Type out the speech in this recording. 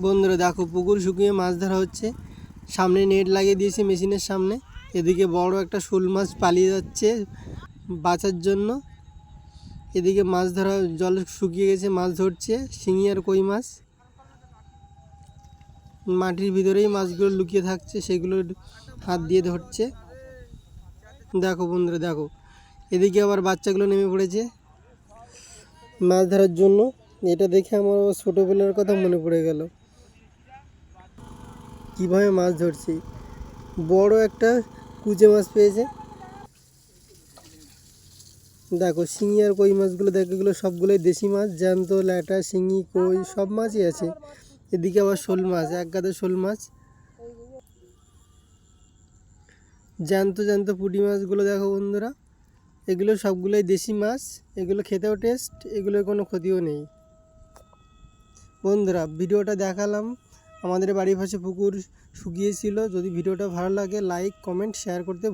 বন্ধুরা দেখো পুকুর শুকিয়ে মাছ ধরা হচ্ছে। সামনে নেট লাগিয়ে দিয়েছে মেশিনের সামনে। এদিকে বড় একটা শোল মাছ পালিয়ে যাচ্ছে বাঁচার জন্য। এদিকে মাছ ধরা জল শুকিয়ে গেছে, মাছ ধরছে শিঙি আর কই মাছ। মাটির ভিতরেই মাছগুলো লুকিয়ে থাকছে, সেগুলো হাত দিয়ে ধরছে। দেখো বন্ধুরা দেখো, এদিকে আবার বাচ্চাগুলো নেমে পড়েছে মাছ ধরার জন্য। এটা দেখে আমার ছোটোবেলার কথা মনে পড়ে গেল, কীভাবে মাছ ধরছি। বড় একটা কুচে মাছ পেয়েছে। দেখো শিঙি আর কই মাছগুলো দেখো, এগুলো সবগুলোই দেশি মাছ, জ্যান্ত ল্যাটা শিঙি কই সব মাছই আছে। এদিকে আবার শোল মাছ, এক গাদা শোল মাছ, জ্যান্ত জ্যান্ত পুঁটি মাছগুলো দেখো বন্ধুরা। এগুলো সবগুলোই দেশি মাছ, এগুলো খেতেও টেস্ট, এগুলোর কোনো ক্ষতিও নেই। বন্ধুরা ভিডিওটা দেখালাম, আমাদের বাড়ির পাশে পুকুর শুকিয়েছিল। যদি ভিডিওটা ভালো লাগে লাইক কমেন্ট শেয়ার করতে